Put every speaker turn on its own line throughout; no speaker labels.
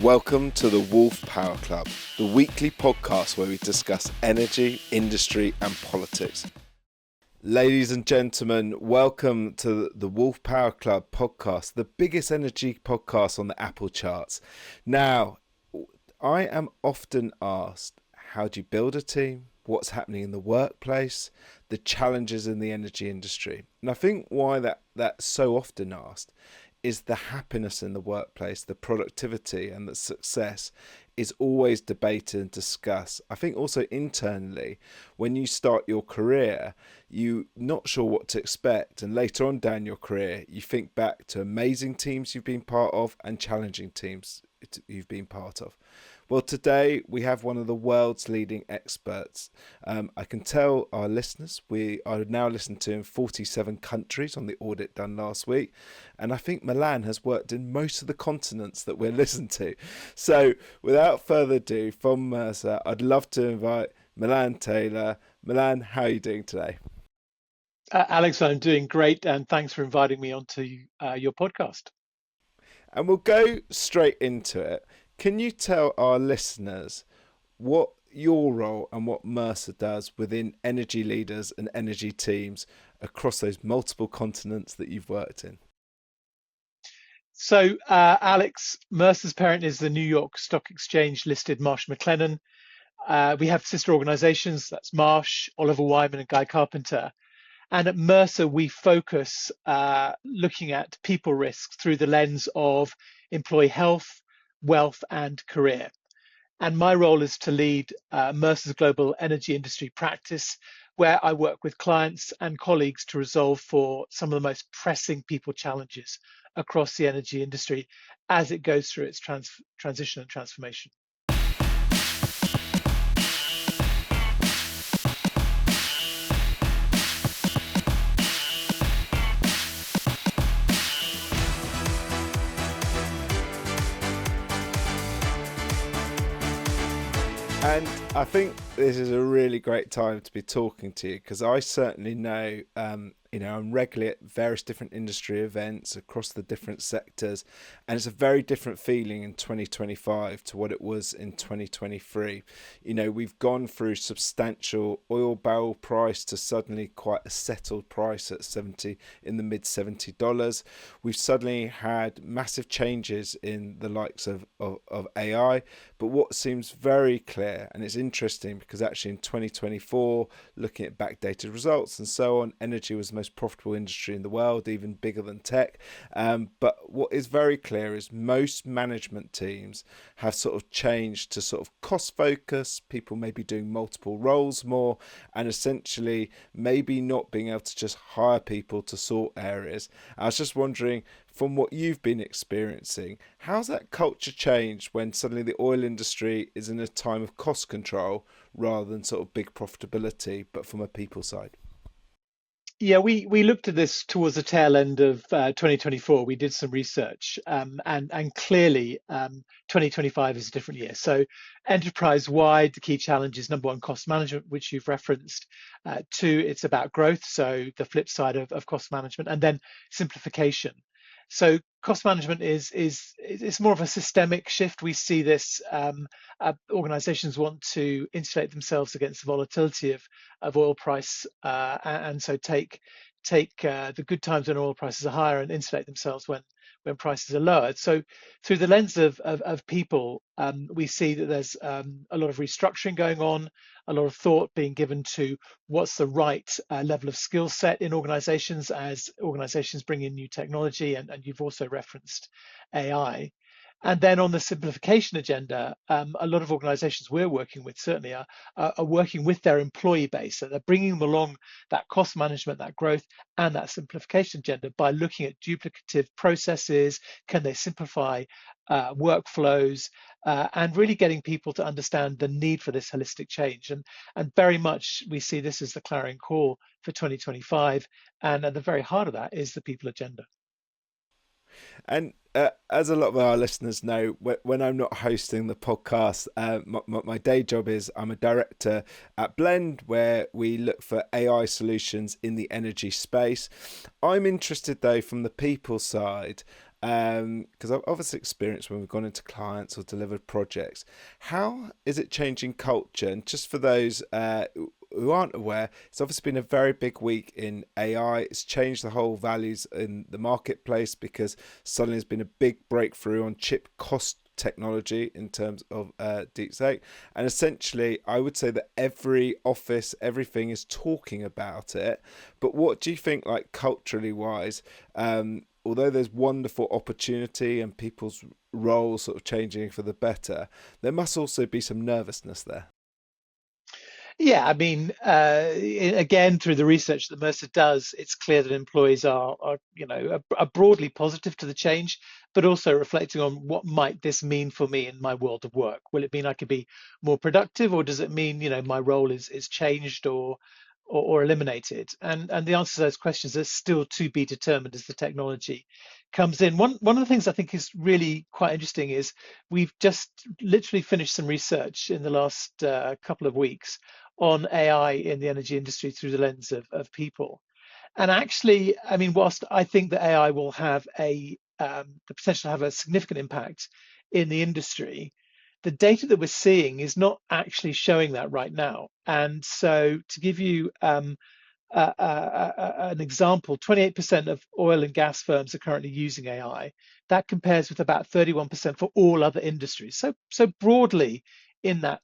Welcome to the Wolf Power Club, the weekly podcast where we discuss energy, industry and politics. Ladies and gentlemen, welcome to the Wolf Power Club podcast, the biggest energy podcast on the Apple charts. Now, I am often asked, how do you build a team? What's happening in the workplace? The challenges in the energy industry. And I think why that's so often asked is the happiness in the workplace, the productivity and the success is always debated and discussed. I think also internally, when you start your career, you're not sure what to expect. And later on down your career, you think back to amazing teams you've been part of and challenging teams you've been part of. Well, today we have one of the world's leading experts. I can tell our listeners we are now listened to in 47 countries on the audit done last week. And I think Milan has worked in most of the continents that we're listened to. So without further ado, from Mercer, I'd love to invite Milan Taylor. Milan, how are you doing today?
Alex, I'm doing great. And thanks for inviting me onto your podcast.
And we'll go straight into it. Can you tell our listeners what your role and what Mercer does within energy leaders and energy teams across those multiple continents that you've worked in?
So, Alex, Mercer's parent is the New York Stock Exchange listed Marsh McLennan. We have sister organizations, that's Marsh, Oliver Wyman, and Guy Carpenter. And at Mercer, we focus looking at people risks through the lens of employee health, wealth and career. And my role is to lead Mercer's global energy industry practice, where I work with clients and colleagues to resolve for some of the most pressing people challenges across the energy industry as it goes through its transition and transformation.
And I think this is a really great time to be talking to you because I certainly know, I'm regularly at various different industry events across the different sectors, and it's a very different feeling in 2025 to what it was in 2023. We've gone through substantial oil barrel price to suddenly quite a settled price at in the mid $70. We've suddenly had massive changes in the likes of AI, but what seems very clear, and it's interesting because actually in 2024, looking at backdated results and so on, energy was the most profitable industry in the world, even bigger than tech. But what is very clear is most management teams have sort of changed to sort of cost focus, people maybe doing multiple roles more, and essentially maybe not being able to just hire people to sort areas. I was just wondering, from what you've been experiencing, how's that culture changed when suddenly the oil industry is in a time of cost control rather than sort of big profitability, but from a people side?
Yeah, we looked at this towards the tail end of 2024. We did some research, and clearly 2025 is a different year. So enterprise-wide, the key challenge is number one, cost management, which you've referenced. Two, it's about growth, so the flip side of cost management, and then simplification. So cost management is more of a systemic shift. We see this. Organizations want to insulate themselves against the volatility of oil price, and so take the good times when oil prices are higher and insulate themselves when prices are lower. So through the lens of people, we see that there's a lot of restructuring going on, a lot of thought being given to what's the right level of skill set in organizations as organizations bring in new technology, and you've also referenced AI. And then on the simplification agenda, a lot of organizations we're working with certainly are working with their employee base. So they're bringing them along that cost management, that growth, and that simplification agenda by looking at duplicative processes. Can they simplify workflows, and really getting people to understand the need for this holistic change. And very much we see this as the clarion call for 2025. And at the very heart of that is the people agenda.
And as a lot of our listeners know, when I'm not hosting the podcast, my day job is I'm a director at Blend, where we look for AI solutions in the energy space. I'm interested, though, from the people side, because I've obviously experienced when we've gone into clients or delivered projects. How is it changing culture? And just for those who aren't aware, it's obviously been a very big week in AI. It's changed the whole values in the marketplace because suddenly there's been a big breakthrough on chip cost technology in terms of deep state, and essentially I would say that every office, everything is talking about it. But what do you think, like culturally wise, although there's wonderful opportunity and people's roles sort of changing for the better, there must also be some nervousness there?
Yeah, I mean, again, through the research that Mercer does, it's clear that employees are are broadly positive to the change, but also reflecting on what might this mean for me in my world of work. Will it mean I could be more productive, or does it mean, my role is changed or eliminated? And the answer to those questions are still to be determined as the technology comes in. One of the things I think is really quite interesting is we've just literally finished some research in the last couple of weeks on AI in the energy industry through the lens of people. And actually, I mean, whilst I think that AI will have the potential to have a significant impact in the industry, the data that we're seeing is not actually showing that right now. And so, to give you an example, 28% of oil and gas firms are currently using AI. That compares with about 31% for all other industries. So broadly in that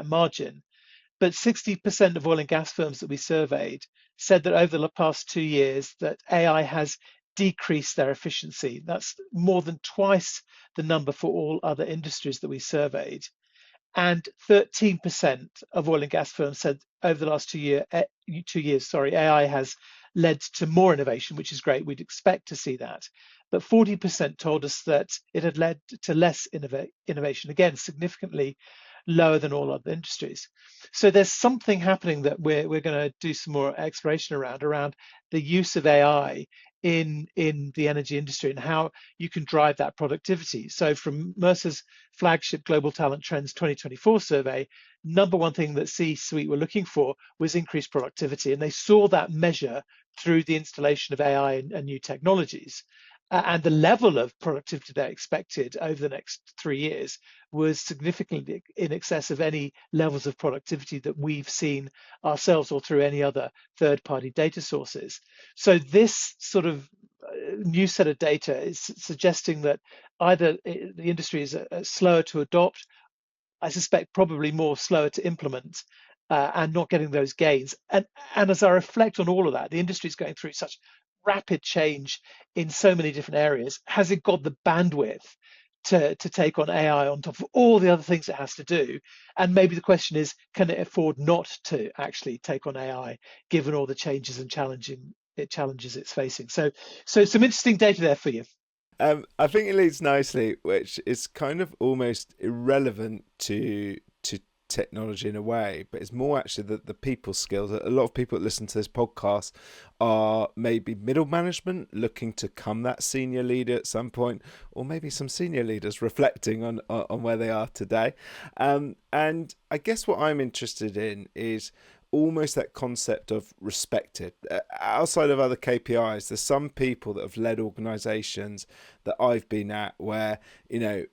margin. But 60% of oil and gas firms that we surveyed said that over the past 2 years that AI has decreased their efficiency. That's more than twice the number for all other industries that we surveyed. And 13% of oil and gas firms said over the last 2 years, AI has led to more innovation, which is great. We'd expect to see that. But 40% told us that it had led to less innovation, again, significantly lower than all other industries. So there's something happening that we're going to do some more exploration around the use of AI in the energy industry and how you can drive that productivity. So from Mercer's flagship Global Talent Trends 2024 survey, number one thing that C-suite were looking for was increased productivity, and they saw that measure through the installation of AI and new technologies. And the level of productivity they expected over the next 3 years was significantly in excess of any levels of productivity that we've seen ourselves or through any other third-party data sources. So this sort of new set of data is suggesting that either the industry is slower to adopt, I suspect probably more slower to implement, and not getting those gains. And as I reflect on all of that, the industry is going through such rapid change in so many different areas. Has it got the bandwidth to take on AI on top of all the other things it has to do? And maybe the question is, can it afford not to actually take on AI, given all the changes and challenges it's facing? So some interesting data there for you.
I think it leads nicely, which is kind of almost irrelevant to technology in a way, but it's more actually the people skills. A lot of people that listen to this podcast are maybe middle management looking to come that senior leader at some point, or maybe some senior leaders reflecting on where they are today. And I guess what I'm interested in is almost that concept of respected. Outside of other KPIs, there's some people that have led organizations that I've been at where,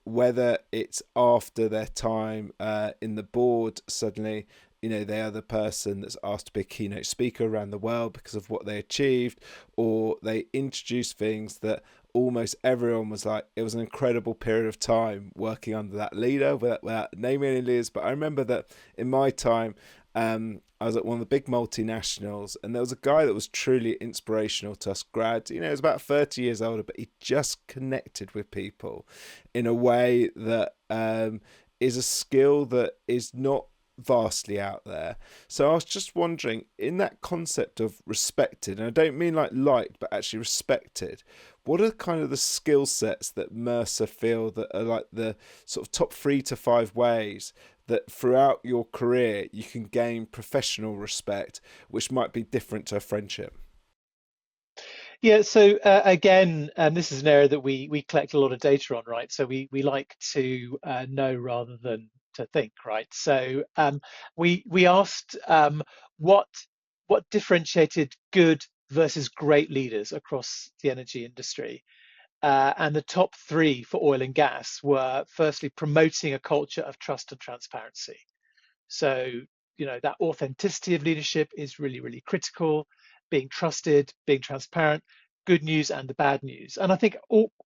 whether it's after their time in the board, suddenly, they are the person that's asked to be a keynote speaker around the world because of what they achieved, or they introduce things that almost everyone was like, it was an incredible period of time working under that leader, without naming any leaders. But I remember that in my time, I was at one of the big multinationals, and there was a guy that was truly inspirational to us grads. He was about 30 years older, but he just connected with people in a way that is a skill that is not vastly out there. So I was just wondering, in that concept of respected, and I don't mean like liked, but actually respected, what are kind of the skill sets that Mercer feel that are like the sort of top 3 to 5 ways that throughout your career you can gain professional respect, which might be different to a friendship?
Yeah, so again, this is an area that we collect a lot of data on, right? So we like to know rather than to think, right? So we asked what differentiated good versus great leaders across the energy industry. and the top three for oil and gas were firstly promoting a culture of trust and transparency. So, that authenticity of leadership is really, really critical, being trusted, being transparent, good news and the bad news. And I think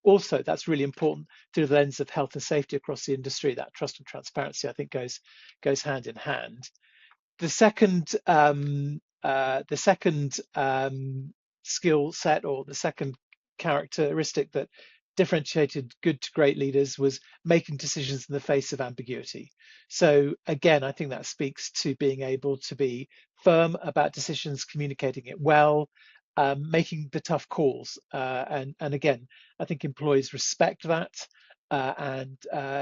also that's really important through the lens of health and safety across the industry. That trust and transparency, I think, goes hand in hand. The second skill set, or the second characteristic that differentiated good to great leaders, was making decisions in the face of ambiguity. So again, I think that speaks to being able to be firm about decisions, communicating it well, making the tough calls. And again, I think employees respect that. And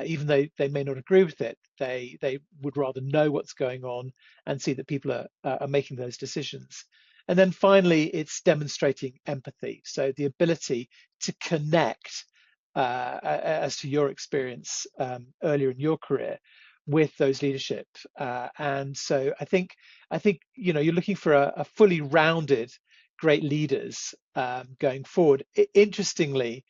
even though they may not agree with it, they would rather know what's going on and see that people are making those decisions. And then finally, it's demonstrating empathy. So the ability to connect, as to your experience earlier in your career, with those leadership. And so I think you're looking for a fully rounded great leaders going forward. Interestingly,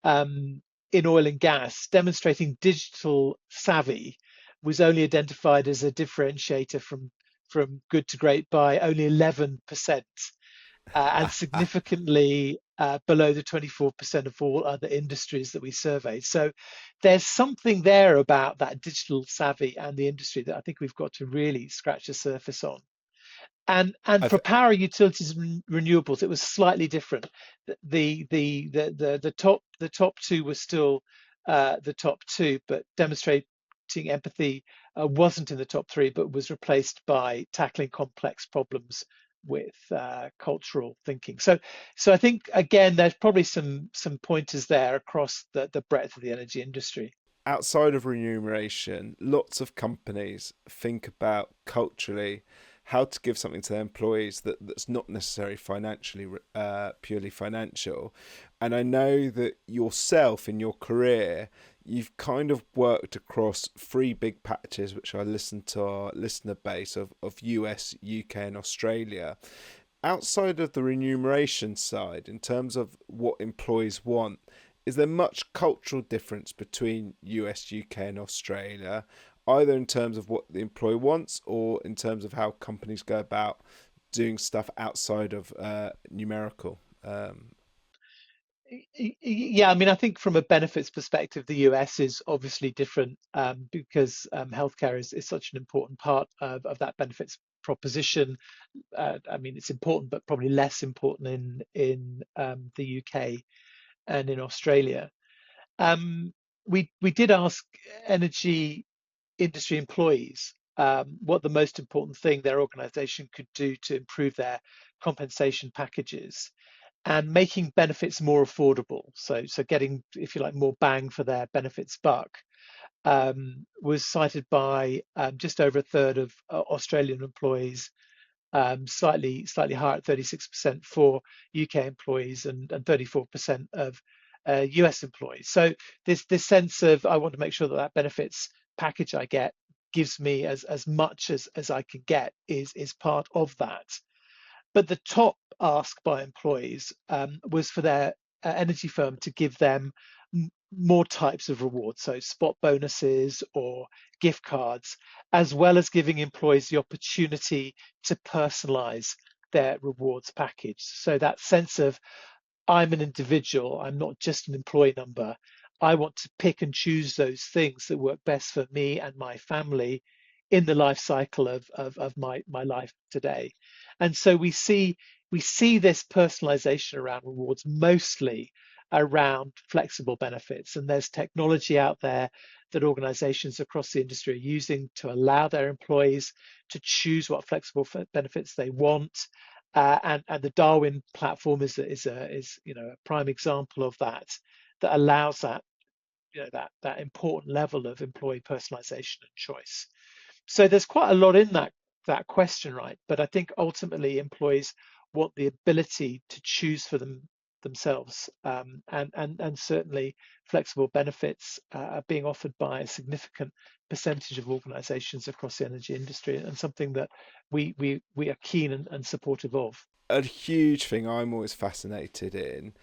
in oil and gas, demonstrating digital savvy was only identified as a differentiator from good to great by only 11%, and significantly below the 24% of all other industries that we surveyed. So there's something there about that digital savvy and the industry that I think we've got to really scratch the surface on. And
I
for
th-
power, utilities, and renewables, it was slightly different. The top two were still the top two, but demonstrating empathy wasn't in the top three, but was replaced by tackling complex problems with cultural thinking. So I think again, there's probably some pointers there across the breadth of the energy industry.
Outside of remuneration, lots of companies think about culturally how to give something to their employees that's not necessarily financially purely financial. And I know that yourself in your career, you've kind of worked across three big patches, which I listened to our listener base of US, UK, and Australia. Outside of the remuneration side, in terms of what employees want, is there much cultural difference between US, UK, and Australia, either in terms of what the employee wants or in terms of how companies go about doing stuff outside of numerical?
Yeah, I mean, I think from a benefits perspective, the US is obviously different, because healthcare is such an important part of that benefits proposition. I mean, it's important, but probably less important in the UK and in Australia. Um, we did ask energy industry employees what the most important thing their organization could do to improve their compensation packages and making benefits more affordable. So getting, if you like, more bang for their benefits buck, was cited by just over a third of Australian employees, slightly higher at 36% for UK employees, and 34% of US employees. So this sense of, I want to make sure that that benefits package I get gives me as much as I can get is part of that. But the top ask by employees was for their energy firm to give them more types of rewards, so spot bonuses or gift cards, as well as giving employees the opportunity to personalize their rewards package. So that sense of, I'm an individual, I'm not just an employee number. I want to pick and choose those things that work best for me and my family in the life cycle of my life today. And so we see this personalization around rewards mostly around flexible benefits. And there's technology out there that organizations across the industry are using to allow their employees to choose what flexible benefits they want. And the Darwin platform is a prime example of that, that allows that that important level of employee personalization and choice. So there's quite a lot in that question, right? But I think ultimately employees want the ability to choose for themselves, and certainly flexible benefits are being offered by a significant percentage of organisations across the energy industry, and something that we are keen and supportive of.
A huge thing I'm always fascinated in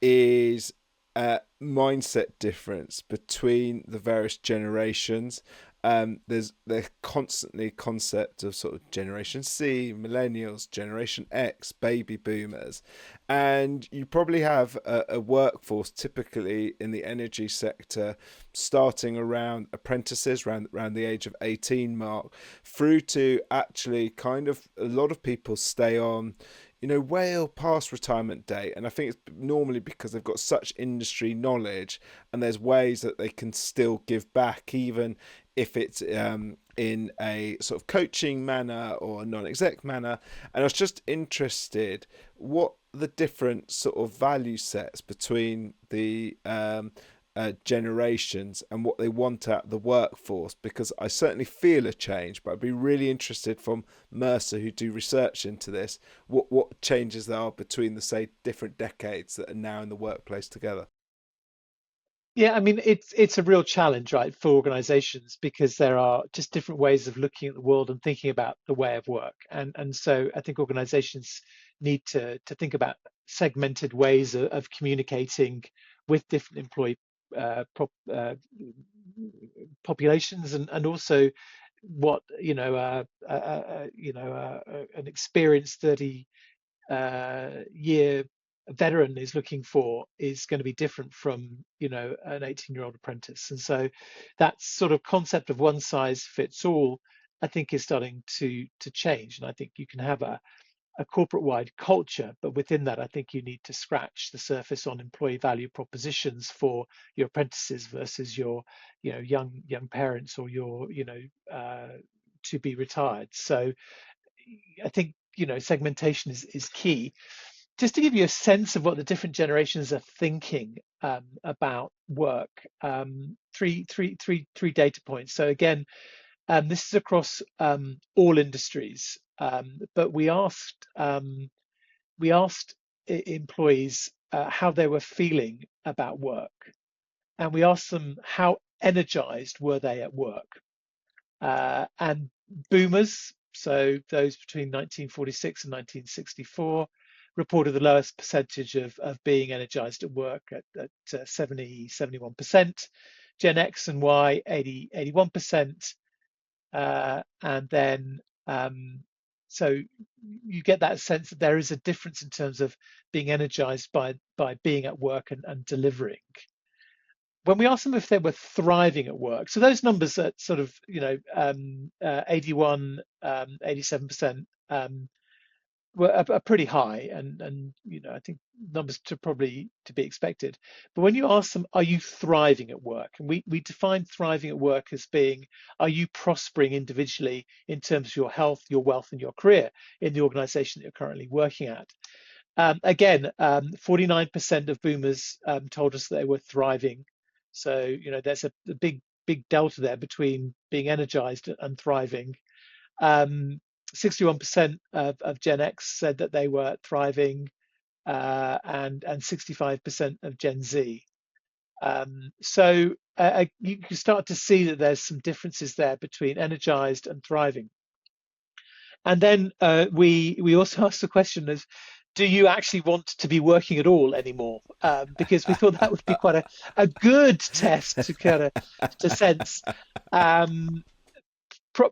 is mindset difference between the various generations. There's constantly concept of sort of Generation C, Millennials, Generation X, Baby Boomers, and you probably have a workforce typically in the energy sector starting around apprentices around the age of 18 mark through to actually kind of a lot of people stay on, well past retirement date. And I think it's normally because they've got such industry knowledge and there's ways that they can still give back, even if it's in a sort of coaching manner or a non-exec manner. And I was just interested what the different sort of value sets between the generations and what they want out of the workforce, because I certainly feel a change, but I'd be really interested from Mercer, who do research into this, what changes there are between the, say, different decades that are now in the workplace together.
Yeah, I mean, it's a real challenge, right, for organizations because there are just different ways of looking at the world and thinking about the way of work. And so I think organizations need to think about segmented ways of communicating with different employee populations, and also what an experienced 30 year veteran is looking for is going to be different from an 18-year-old apprentice. And so that sort of concept of one size fits all, I think, is starting to change. And I think you can have a corporate wide culture, but within that I think you need to scratch the surface on employee value propositions for your apprentices versus your young parents or your to be retired. So I think segmentation is key. Just to give you a sense of what the different generations are thinking about work, three data points. So again, this is across all industries, but we asked employees how they were feeling about work, and we asked them how energized were they at work. And boomers, so those between 1946 and 1964, reported the lowest percentage of being energized at work at 71%. Gen X and Y, 81%. And then, so you get that sense that there is a difference in terms of being energized by being at work and delivering. When we asked them if they were thriving at work, so those numbers at sort of 81, 87% are pretty high, and I think numbers probably to be expected. But when you ask them, are you thriving at work? And we define thriving at work as being, are you prospering individually in terms of your health, your wealth, and your career in the organization that you're currently working at? Again, 49% of boomers told us that they were thriving. So there's a big delta there between being energized and thriving. 61% of Gen X said that they were thriving, and 65% of Gen Z. So you can start to see that there's some differences there between energized and thriving. And then we also asked the question of, do you actually want to be working at all anymore? Because we thought that would be quite a good test to kind of to sense.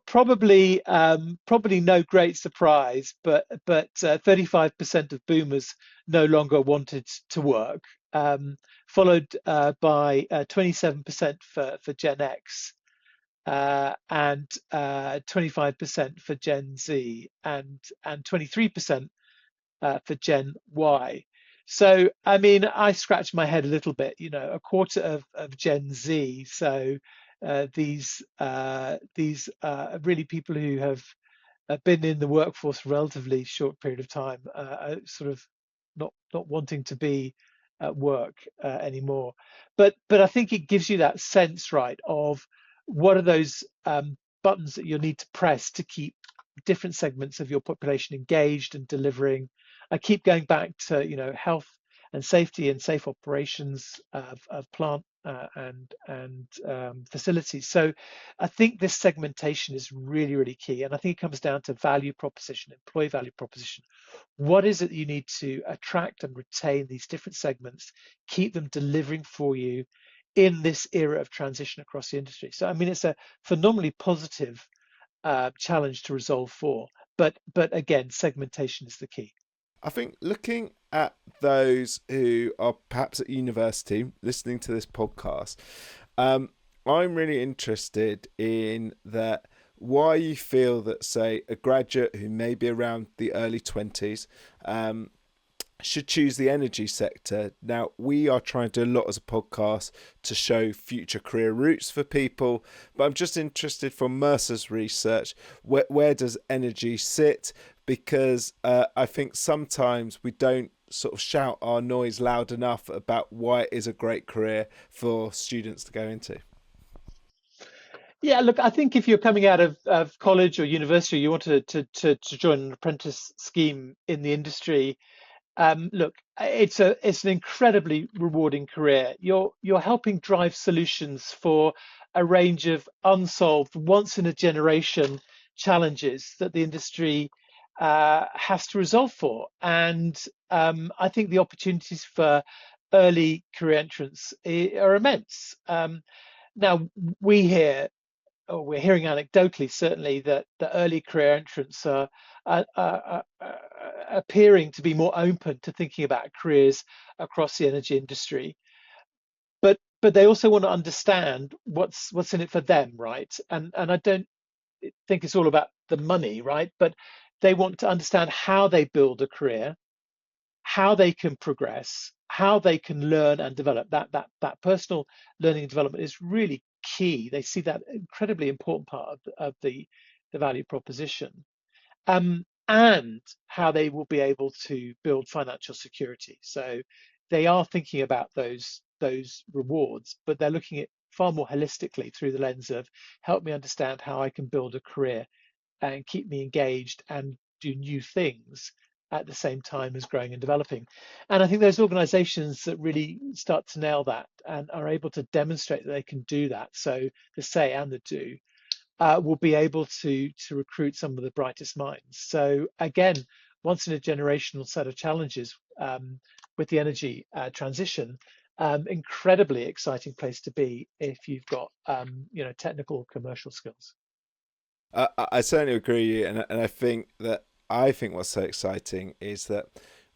Probably no great surprise, but 35% of boomers no longer wanted to work, followed by 27% for Gen X, and 25% for Gen Z, and 23% for Gen Y. So I mean, I scratched my head a little bit. A quarter of Gen Z. So these are really people who have been in the workforce for a relatively short period of time, sort of not wanting to be at work anymore. But I think it gives you that sense, right, of what are those buttons that you'll need to press to keep different segments of your population engaged and delivering. I keep going back to health and safety and safe operations of plant and facilities. So I think this segmentation is really, really key. And I think it comes down to value proposition, employee value proposition. What is it you need to attract and retain these different segments, keep them delivering for you in this era of transition across the industry? So, I mean, it's a phenomenally positive challenge to resolve for. But again, segmentation is the key.
I think looking at those who are perhaps at university listening to this podcast, um, I'm really interested in that why you feel that, say, a graduate who may be around the early 20s should choose the energy sector. Now, we are trying to do a lot as a podcast to show future career routes for people, but I'm just interested from Mercer's research, where does energy sit? Because I think sometimes we don't sort of shout our noise loud enough about why it is a great career for students to go into.
Yeah, look, I think if you're coming out of college or university, you want to join an apprentice scheme in the industry. Look, it's an incredibly rewarding career. You're helping drive solutions for a range of unsolved, once in a generation challenges that the industry has to resolve for. And I think the opportunities for early career entrants are immense. Now, we hear or we're hearing anecdotally certainly that the early career entrants are appearing to be more open to thinking about careers across the energy industry. But they also want to understand what's in it for them, right? And I don't think it's all about the money, right? But they want to understand how they build a career, how they can progress, how they can learn and develop. That personal learning and development is really key. They see that incredibly important part of the value proposition, and how they will be able to build financial security. So they are thinking about those rewards, but they're looking at far more holistically through the lens of help me understand how I can build a career and keep me engaged and do new things at the same time as growing and developing. And I think those organizations that really start to nail that and are able to demonstrate that they can do that, so the say and the do, will be able to recruit some of the brightest minds. So again, once in a generational set of challenges with the energy transition. Incredibly exciting place to be if you've got technical commercial skills.
I certainly agree with you, and I think what's so exciting is that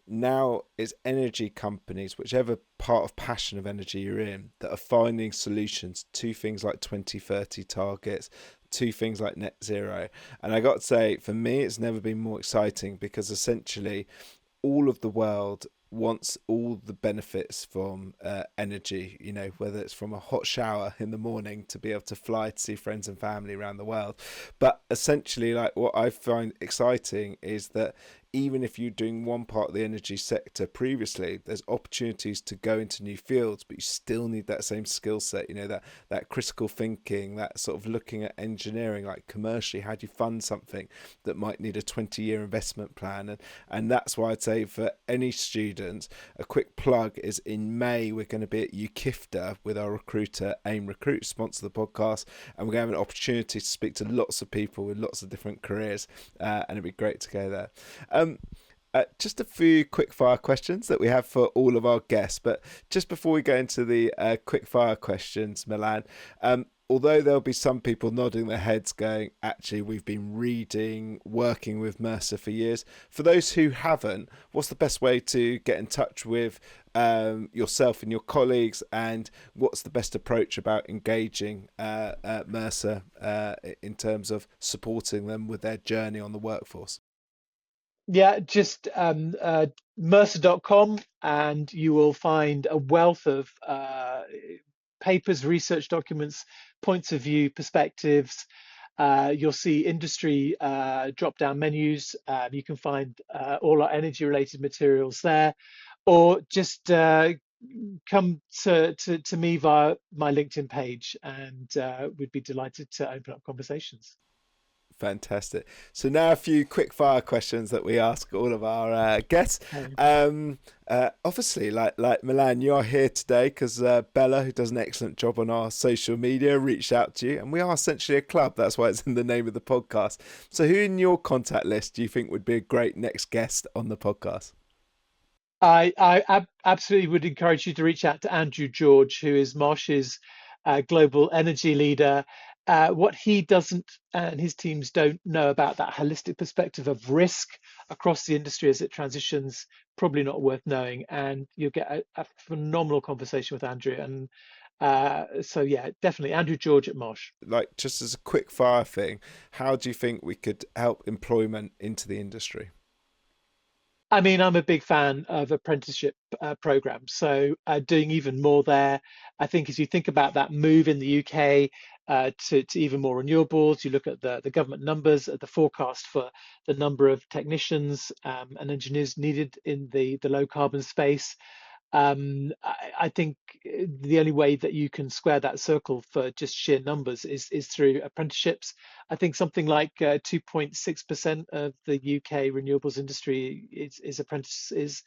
now it's energy companies, whichever part of passion of energy you're in, that are finding solutions to things like 2030 targets, to things like net zero. And I got to say, for me, it's never been more exciting because essentially all of the world wants all the benefits from energy, whether it's from a hot shower in the morning to be able to fly to see friends and family around the world. But essentially, like, what I find exciting is that even if you're doing one part of the energy sector previously, there's opportunities to go into new fields, but you still need that same skill set, that critical thinking, that sort of looking at engineering, like commercially, how do you fund something that might need a 20-year investment plan? And that's why I'd say for any students, a quick plug is in May, we're going to be at UKIFTA with our recruiter, AIM Recruit, sponsor the podcast, and we're going to have an opportunity to speak to lots of people with lots of different careers, and it'd be great to go there. Just a few quick fire questions that we have for all of our guests. But just before we go into the quick fire questions, Milan, although there'll be some people nodding their heads going, actually, we've been reading, working with Mercer for years. For those who haven't, what's the best way to get in touch with yourself and your colleagues, and what's the best approach about engaging Mercer in terms of supporting them with their journey on the workforce?
Yeah, just mercer.com, and you will find a wealth of papers, research documents, points of view, perspectives. You'll see industry drop-down menus. You can find all our energy-related materials there, or just come to me via my LinkedIn page, and we'd be delighted to open up conversations.
Fantastic. So now a few quick fire questions that we ask all of our guests. Obviously, like Milan, you are here today because Bella, who does an excellent job on our social media, reached out to you, and we are essentially a club. That's why it's in the name of the podcast. So who in your contact list do you think would be a great next guest on the podcast?
I absolutely would encourage you to reach out to Andrew George, who is Marsh's global energy leader. What he doesn't and his teams don't know about that holistic perspective of risk across the industry as it transitions, probably not worth knowing. And you'll get a phenomenal conversation with Andrew. And so, yeah, definitely Andrew George at Marsh.
Like, just as a quick fire thing, how do you think we could help employment into the industry?
I mean, I'm a big fan of apprenticeship programs, so doing even more there. I think as you think about that move in the UK to even more renewables, you look at the government numbers, at the forecast for the number of technicians and engineers needed in the low carbon space. I think the only way that you can square that circle for just sheer numbers is through apprenticeships. I think something like 2.6% of the UK renewables industry is apprentices.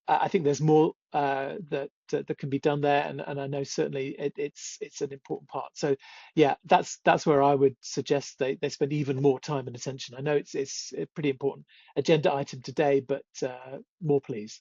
I think there's more that can be done there, and I know certainly it's an important part. So yeah, that's where I would suggest they spend even more time and attention. I know it's a pretty important agenda item today, but more please.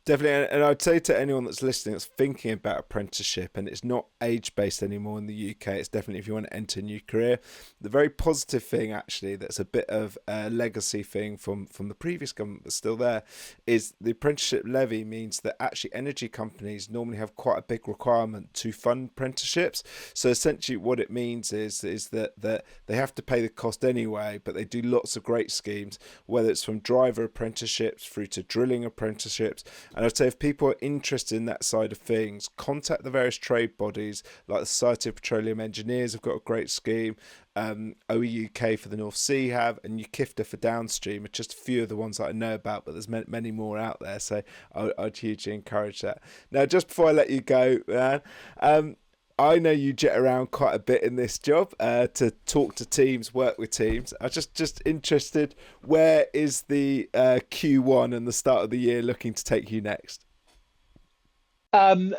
Definitely, and I'd say to anyone that's listening that's thinking about apprenticeship, and it's not age-based anymore in the UK, it's definitely if you want to enter a new career. The very positive thing, actually, that's a bit of a legacy thing from the previous government but still there, is the apprenticeship levy means that actually energy companies normally have quite a big requirement to fund apprenticeships. So essentially what it means is that they have to pay the cost anyway, but they do lots of great schemes, whether it's from driver apprenticeships through to drilling apprenticeships. And I'd say if people are interested in that side of things, contact the various trade bodies, like the Society of Petroleum Engineers have got a great scheme, OEUK for the North Sea have, and UKIFTA for downstream are just a few of the ones that I know about, but there's many more out there, so I'd hugely encourage that. Now, just before I let you go, man, I know you jet around quite a bit in this job to talk to teams, work with teams. I'm just interested, where is the Q1 and the start of the year looking to take you next?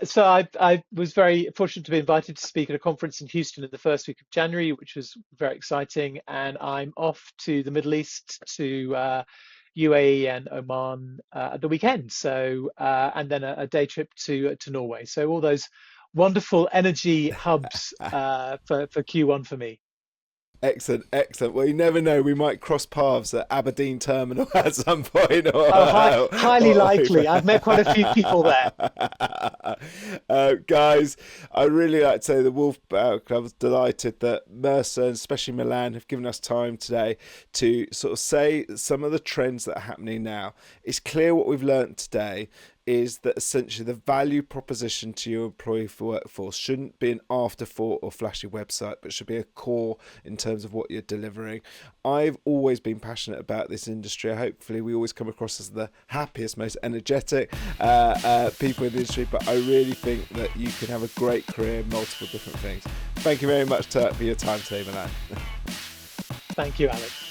So I was very fortunate to be invited to speak at a conference in Houston in the first week of January, which was very exciting. And I'm off to the Middle East to UAE and Oman at the weekend. So and then a day trip to Norway. So all those wonderful energy hubs for Q1 for me.
Excellent. Well, you never know. We might cross paths at Aberdeen Terminal at some point.
Highly likely. I've met quite a few people there.
Guys, I really like to say the Wolf Club was delighted that Mercer and especially Milan have given us time today to sort of say some of the trends that are happening now. It's clear what we've learned today is that essentially the value proposition to your employee workforce shouldn't be an afterthought or flashy website, but should be a core in terms of what you're delivering. I've always been passionate about this industry. Hopefully we always come across as the happiest, most energetic people in the industry, but I really think that you can have a great career in multiple different things. Thank you very much for your time today, Milan.
Thank you, Alex.